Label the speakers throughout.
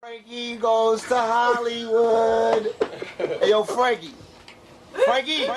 Speaker 1: Frankie goes to Hollywood. Hey, yo, Frankie. Frankie.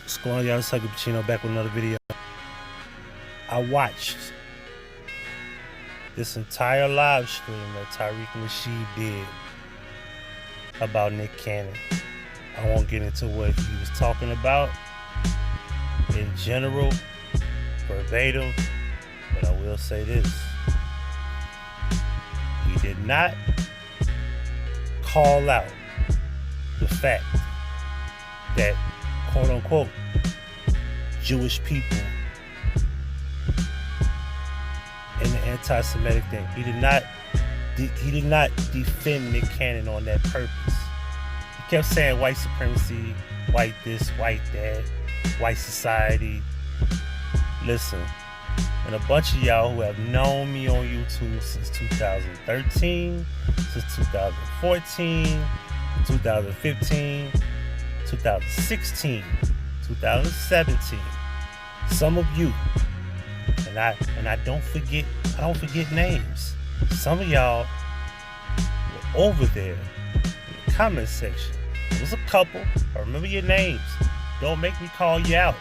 Speaker 2: What's going on, y'all? It's Huggie Pacino back with another video. I watched this entire live stream that Tariq Nasheed did about Nick Cannon. I won't get into what he was talking about in general, verbatim, but I will say this. He did not call out the fact that, quote unquote, Jewish people and the anti-Semitic thing. He did not defend Nick Cannon on that purpose. He kept saying white supremacy, white this, white that, white society. Listen, and a bunch of y'all who have known me on YouTube since 2013, since 2014, 2015, 2016, 2017. Some of you, and I don't forget names. Some of y'all were over there in the comment section. There was a couple. I remember your names. Don't make me call you out.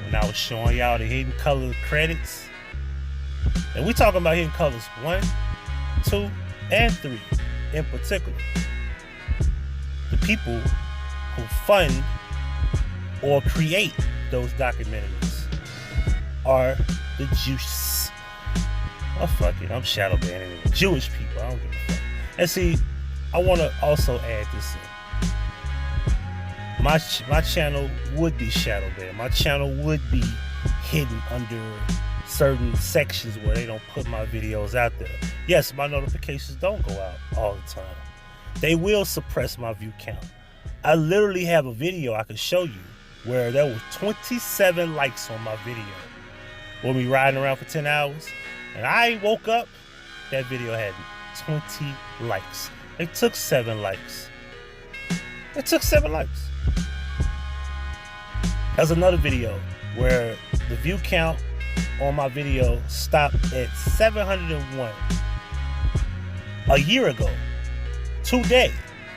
Speaker 2: When I was showing y'all the hidden color credits. And we talking about hidden colors 1, 2, and 3 in particular. The people who fund or create those documentaries are the Jews. Oh, fuck it. I'm shadow banning anyway. Jewish people. I don't give a fuck. And see, I want to also add this in. My channel would be shadow banned. My channel would be hidden under certain sections where they don't put my videos out there. Yes, my notifications don't go out all the time. They will suppress my view count. I literally have a video I could show you where there was 27 likes on my video when we riding around for 10 hours. And I woke up, that video had 20 likes. It took 7 likes. It took 7 likes. There's another video where the view count on my video stopped at 701 a year ago. Today,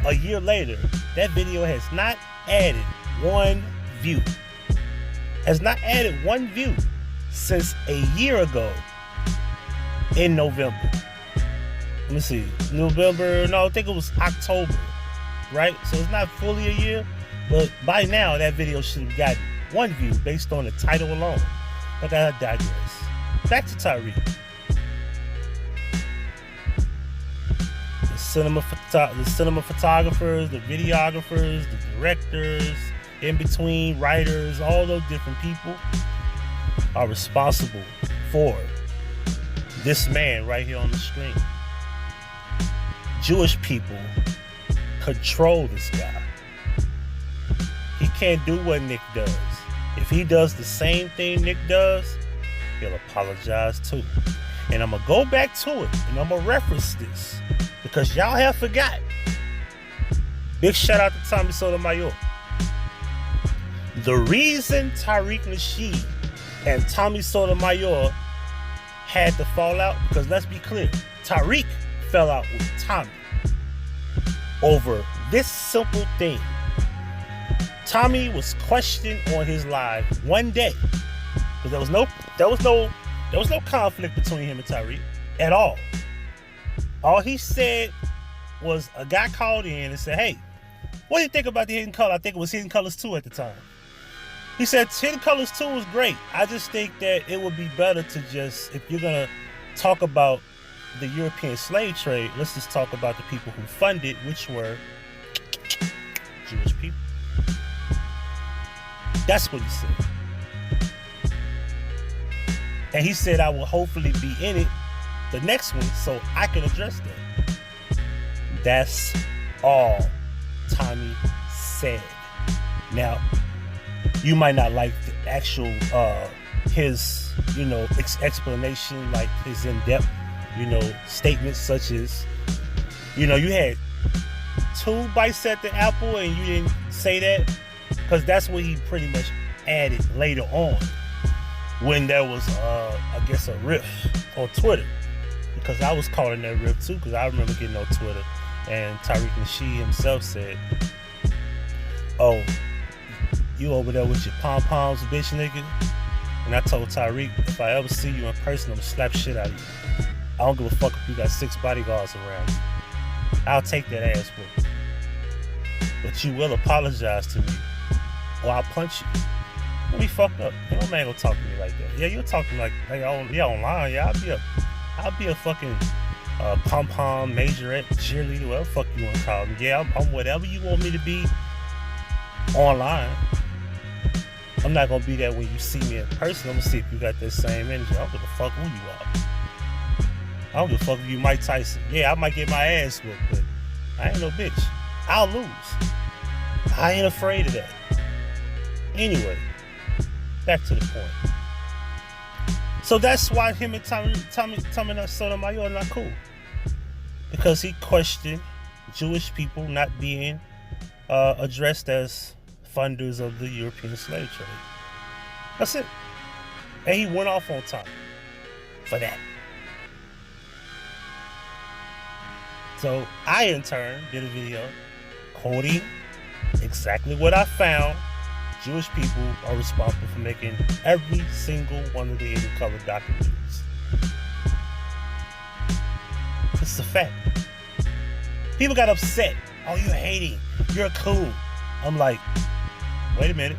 Speaker 2: a year later, that video has not added 1 view. Has not added 1 view since a year ago in November. Let me see. November, no, I think it was October, right? So it's not fully a year, but by now that video should have gotten 1 view based on the title alone. But I digress. Back to Tariq. The cinema photographers, the videographers, the directors, in between writers, all those different people are responsible for this man right here on the screen. Jewish people control this guy. He can't do what Nick does. If he does the same thing Nick does, he'll apologize too. And I'm gonna go back to it and I'm gonna reference this because y'all have forgot. Big shout out to Tommy Sotomayor. The reason Tariq Nasheed and Tommy Sotomayor had the fallout, because let's be clear, Tariq fell out with Tommy over this simple thing. Tommy was questioned on his live one day because there was no conflict between him and Tariq at all. All he said was a guy called in and said, "Hey, what do you think about the Hidden Color?" I think it was Hidden Colors 2 at the time. He said Hidden Colors 2 was great. I just think that it would be better to just, if you're gonna talk about the European slave trade, let's just talk about the people who funded, which were Jewish people. That's what he said. And he said I will hopefully be in it, the next one, so I can address that. That's all Tommy said. Now, you might not like the actual, his, explanation, like his in-depth, statements such as, you had 2 bites at the apple and you didn't say that? Because that's what he pretty much added later on when there was, I guess, a rift on Twitter. Because I was calling that rift too, because I remember getting on Twitter and Tariq Nasheed himself said, "Oh, you over there with your pom-poms, bitch nigga?" And I told Tariq, if I ever see you in person, I'm gonna slap shit out of you. I don't give a fuck if you got 6 bodyguards around you. I'll take that ass whoop. But you will apologize to me, or I'll punch you. Let me fucked up. No man gonna talk to me like that. Yeah, you'll talk to me like online. Yeah, I'll be a fucking pom-pom, majorette, cheerleader, whatever the fuck you wanna call me. Yeah, I'm whatever you want me to be online. I'm not gonna be that when you see me in person. I'm gonna see if you got that same energy. I don't give a fuck who you are. I don't give a fuck if you Mike Tyson. Yeah, I might get my ass whooped, but I ain't no bitch. I'll lose. I ain't afraid of that. Anyway, back to the point. So that's why him and Tommy Sotomayor are not cool. Because he questioned Jewish people not being addressed as funders of the European slave trade. That's it. And he went off on Tommy for that. So I, in turn, did a video quoting exactly what I found Jewish people are responsible for making every single one of the in-color documentaries. This is a fact. People got upset. Oh, you're hating. You're cool. I'm like, wait a minute.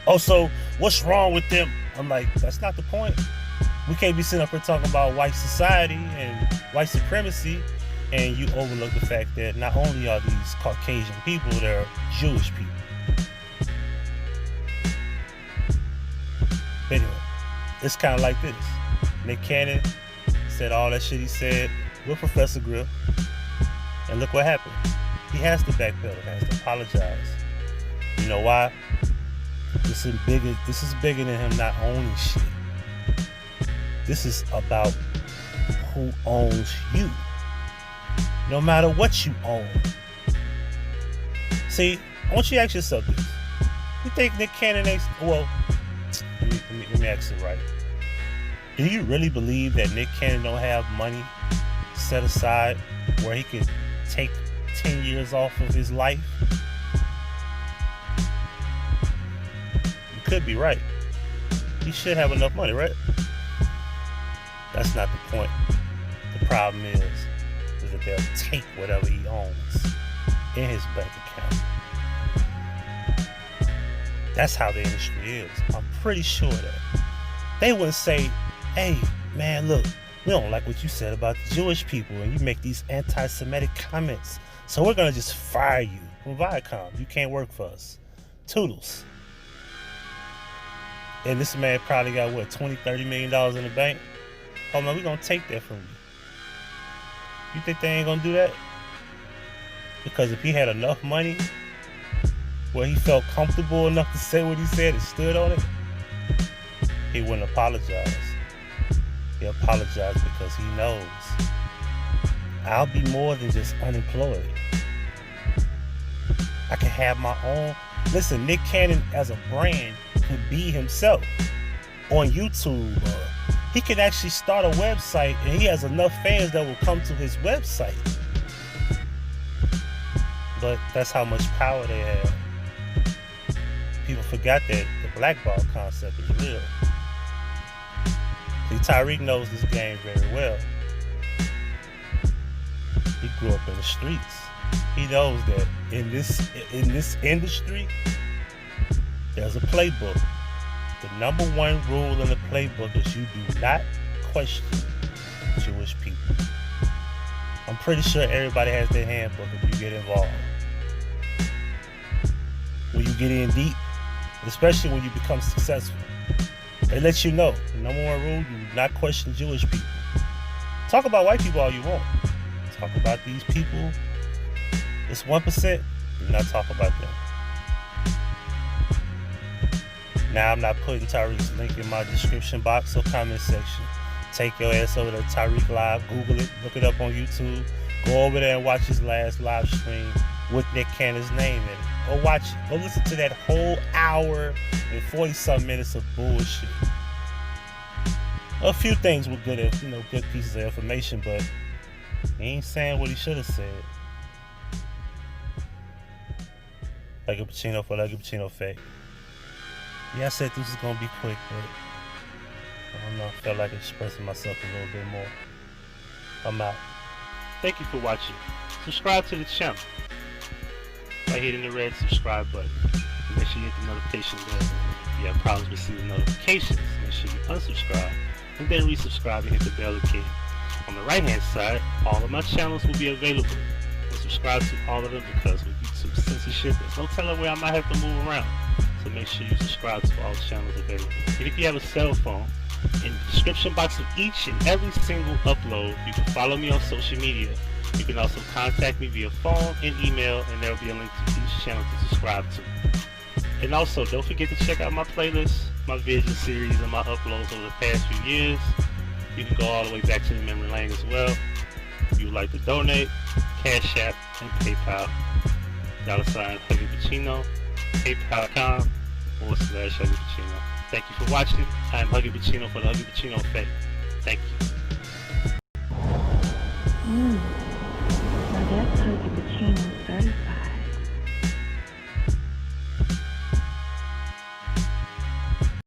Speaker 2: Oh, so what's wrong with them? I'm like, that's not the point. We can't be sitting up here talking about white society and white supremacy, and you overlook the fact that not only are these Caucasian people, they're Jewish people. But anyway, it's kind of like this. Nick Cannon said all that shit he said with Professor Grill, and look what happened. He has to backpedal, has to apologize. You know why? This is bigger than him not owning shit. This is about who owns you. No matter what you own. See, I want you to ask yourself this. You think Nick Cannon ain't... Well, let me ask it right. Do you really believe that Nick Cannon don't have money set aside where he could take 10 years off of his life? You could be right. He should have enough money, right? That's not the point. The problem is that they'll take whatever he owns in his bank account. That's how the industry is. I'm pretty sure that. They wouldn't say, hey, man, look, we don't like what you said about the Jewish people and you make these anti-Semitic comments, so we're going to just fire you from Viacom. You can't work for us. Toodles. And this man probably got, what, $20-30 million in the bank? Oh, man, we're going to take that from you. You think they ain't going to do that? Because if he had enough money where he felt comfortable enough to say what he said and stood on it, he wouldn't apologize. He apologized because he knows I'll be more than just unemployed. I can have my own. Listen, Nick Cannon as a brand could be himself on YouTube. He could actually start a website and he has enough fans that will come to his website. But that's how much power they have. People forgot that the blackball concept is real. See, Tariq knows this game very well. He grew up in the streets. He knows that in this industry, there's a playbook. The number one rule in the playbook is you do not question Jewish people. I'm pretty sure everybody has their handbook if you get involved. When you get in deep, especially when you become successful, they let you know the number one rule: you do not question Jewish people. Talk about white people all you want. Talk about these people, this 1%, do not talk about them. Now, I'm not putting Tariq's link in my description box or comment section. Take your ass over to Tariq Live, Google it, look it up on YouTube. Go over there and watch his last live stream. with Nick Cannon's name in it. Go watch it. Go listen to that whole hour and 40-some minutes of bullshit. A few things were good, good pieces of information, but he ain't saying what he should have said. Huggie Pacino for Huggie Pacino Fake. Yeah, I said this was gonna be quick, but I don't know. I felt like expressing myself a little bit more. I'm out. Thank you for watching. Subscribe to the channel by hitting the red subscribe button. Make sure you hit the notification bell. If you have problems receiving notifications, make sure you unsubscribe and then resubscribe and hit the bell again. On the right hand side, all of my channels will be available. So subscribe to all of them because with YouTube censorship, there's no telling where I might have to move around. So make sure you subscribe to all the channels available. And if you have a cell phone, in the description box of each and every single upload, you can follow me on social media. You can also contact me via phone and email, and there will be a link to each channel to subscribe to. And also, don't forget to check out my playlists, my vision series, and my uploads over the past few years. You can go all the way back to the memory lane as well. If you would like to donate, Cash App and PayPal, $Huggie Pacino, PayPal.com/Huggie Pacino. Thank you for watching. I am Huggie Pacino for the Huggie Pacino Effect. Thank you.